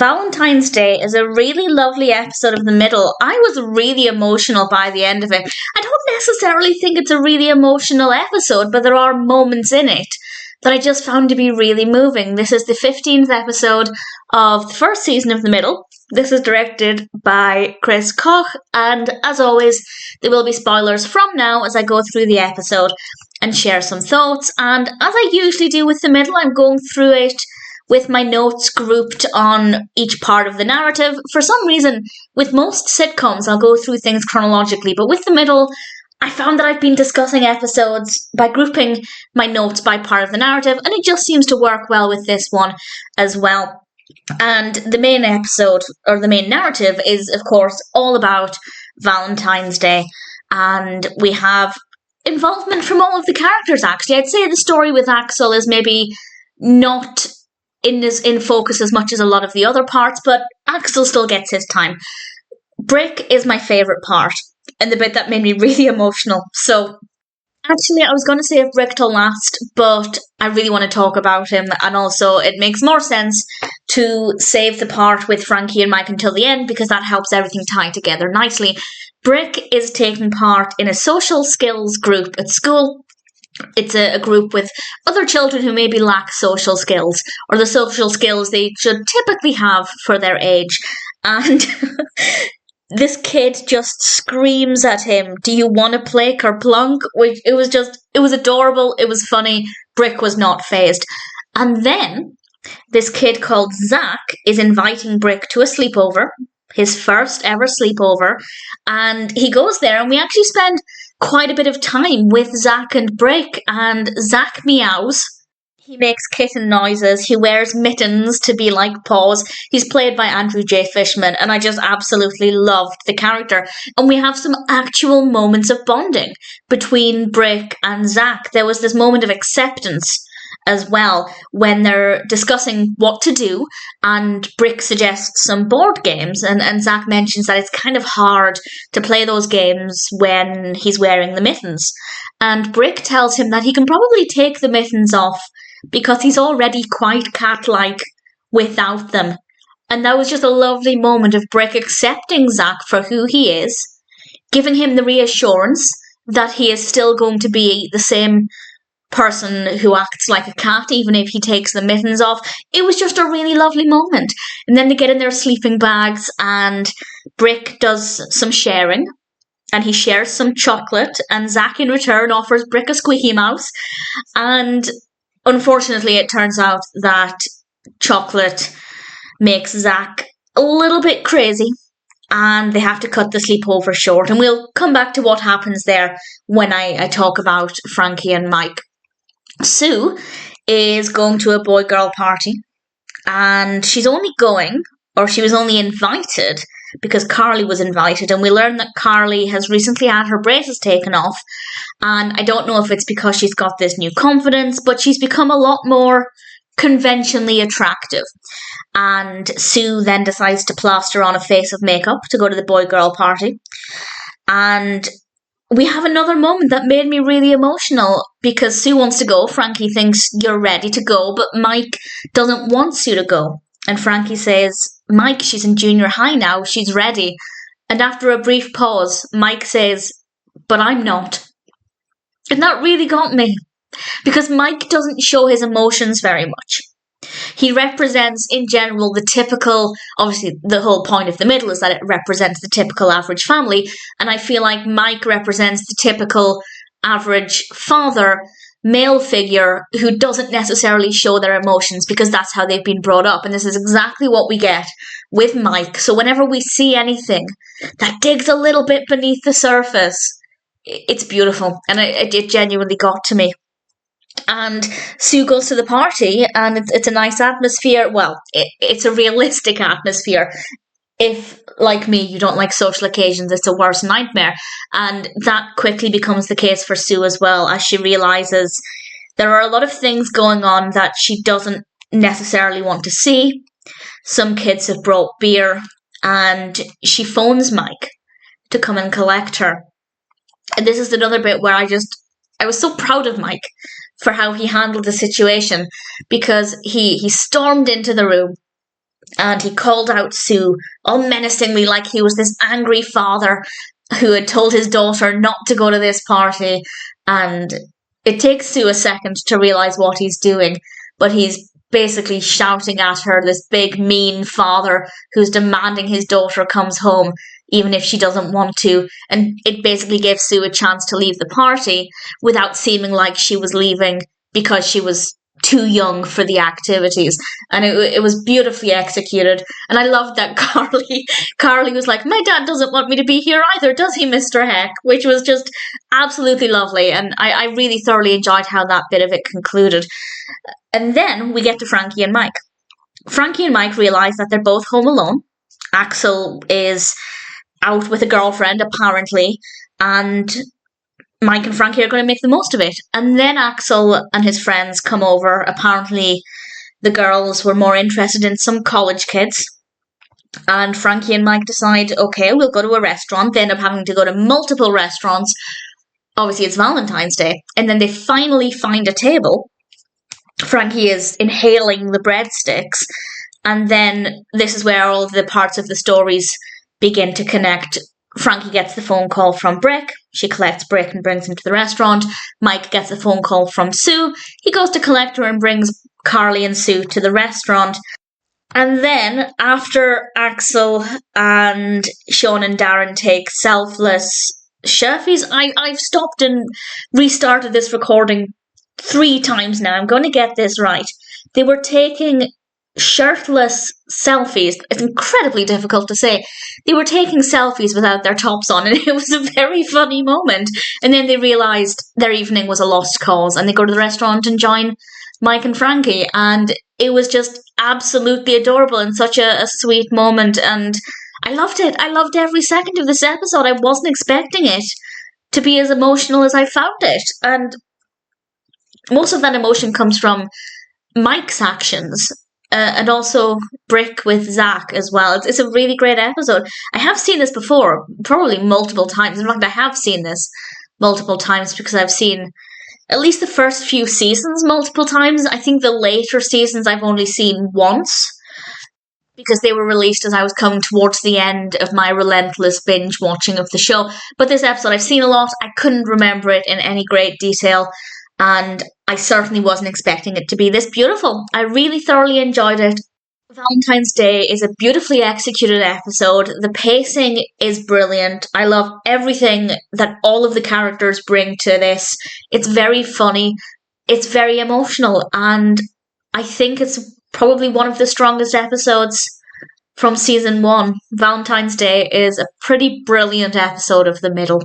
Valentine's Day is a really lovely episode of The Middle. I was really emotional by the end of it. I don't necessarily think it's a really emotional episode, but there are moments in it that I just found to be really moving. This is the 15th episode of the first season of The Middle. This is directed by Koch, and as always, there will be spoilers from now as I go through the episode and share some thoughts. And as I usually do with The Middle, I'm going through it with my notes grouped on each part of the narrative. For some reason, with most sitcoms, I'll go through things chronologically, but with The Middle, I found that I've been discussing episodes by grouping my notes by part of the narrative, and it just seems to work well with this one as well. And the main episode, or the main narrative, is, of course, all about Valentine's Day, and we have involvement from all of the characters, actually. I'd say the story with Axel is maybe not in focus as much as a lot of the other parts, but Axel still gets his time. Brick is my favourite part, and the bit that made me really emotional. So, actually, I was going to save Brick till last, but I really want to talk about him, and also it makes more sense to save the part with Frankie and Mike until the end, because that helps everything tie together nicely. Brick is taking part in a social skills group at school. It's a group with other children who maybe lack social skills, or the social skills they should typically have for their age. And this kid just screams at him, "Do you want to play Kerplunk?" It was adorable, it was funny. Brick was not fazed. And then this kid called Zack is inviting Brick to a sleepover, his first ever sleepover, and he goes there, and we actually spend quite a bit of time with Zack and Brick, and Zack meows. He makes kitten noises. He wears mittens to be like paws. He's played by Andrew J. Fishman, and I just absolutely loved the character. And we have some actual moments of bonding between Brick and Zack. There was this moment of acceptance as well when they're discussing what to do, and Brick suggests some board games, and Zack mentions that it's kind of hard to play those games when he's wearing the mittens. And Brick tells him that he can probably take the mittens off because he's already quite cat-like without them. And that was just a lovely moment of Brick accepting Zack for who he is, giving him the reassurance that he is still going to be the same person who acts like a cat even if he takes the mittens off. It was just a really lovely moment. And then they get in their sleeping bags, and Brick does some sharing, and he shares some chocolate, and Zack in return offers Brick a squeaky mouse. And unfortunately, it turns out that chocolate makes Zack a little bit crazy, and they have to cut the sleepover short. And we'll come back to what happens there when I talk about Frankie and Mike. Sue is going to a boy-girl party, and she's only going, or she was only invited, because Carly was invited, and we learn that Carly has recently had her braces taken off, and I don't know if it's because she's got this new confidence, but she's become a lot more conventionally attractive. And Sue then decides to plaster on a face of makeup to go to the boy-girl party, and we have another moment that made me really emotional, because Sue wants to go. Frankie thinks you're ready to go, but Mike doesn't want Sue to go. And Frankie says, "Mike, she's in junior high now, she's ready." And after a brief pause, Mike says, "But I'm not." And that really got me, because Mike doesn't show his emotions very much. He represents, in general, the typical, obviously the whole point of The Middle is that it represents the typical average family, and I feel like Mike represents the typical average father, male figure who doesn't necessarily show their emotions because that's how they've been brought up, and this is exactly what we get with Mike. So whenever we see anything that digs a little bit beneath the surface, it's beautiful, and it genuinely got to me. And Sue goes to the party, and it's a nice atmosphere. Well, it's a realistic atmosphere. If, like me, you don't like social occasions, it's a worst nightmare. And that quickly becomes the case for Sue as well, as she realises there are a lot of things going on that she doesn't necessarily want to see. Some kids have brought beer, and she phones Mike to come and collect her. And this is another bit where I was so proud of Mike for how he handled the situation, because he stormed into the room. and he called out Sue all menacingly, like he was this angry father who had told his daughter not to go to this party. And it takes Sue a second to realise what he's doing, but he's basically shouting at her, this big mean father who's demanding his daughter comes home even if she doesn't want to. And it basically gave Sue a chance to leave the party without seeming like she was leaving because she was too young for the activities. And it was beautifully executed. And I loved that Carly was like, my dad doesn't want me to be here either, does he, Mr. Heck? Which was just absolutely lovely. And I really thoroughly enjoyed how that bit of it concluded. And then we get to Frankie and Mike. Frankie and Mike realise that they're both home alone. Axel is out with a girlfriend, apparently, and Mike and Frankie are going to make the most of it. And then Axel and his friends come over. Apparently, the girls were more interested in some college kids. And Frankie and Mike decide, okay, we'll go to a restaurant. They end up having to go to multiple restaurants. Obviously, it's Valentine's Day. And then they finally find a table. Frankie is inhaling the breadsticks. And then this is where all of the parts of the stories begin to connect. Frankie gets the phone call from Brick. She collects Brick and brings him to the restaurant. Mike gets a phone call from Sue. He goes to collect her and brings Carly and Sue to the restaurant. And then, after Axel and Sean and Darrin take selfless selfies, I've stopped and restarted this recording 3 times now. I'm going to get this right. They were taking shirtless selfies. It's incredibly difficult to say. They were taking selfies without their tops on, and it was a very funny moment. And then they realised their evening was a lost cause, and they go to the restaurant and join Mike and Frankie, and it was just absolutely adorable and such a sweet moment, and I loved it. I loved every second of this episode. I wasn't expecting it to be as emotional as I found it, and most of that emotion comes from Mike's actions. And also Brick with Zack as well. It's a really great episode. I have seen this before, probably multiple times. In fact, I have seen this multiple times because I've seen at least the first few seasons multiple times. I think the later seasons I've only seen once because they were released as I was coming towards the end of my relentless binge watching of the show. But this episode I've seen a lot. I couldn't remember it in any great detail. And I certainly wasn't expecting it to be this beautiful. I really thoroughly enjoyed it. Valentine's Day is a beautifully executed episode. The pacing is brilliant. I love everything that all of the characters bring to this. It's very funny. It's very emotional. And I think it's probably one of the strongest episodes from season 1. Valentine's Day is a pretty brilliant episode of The Middle.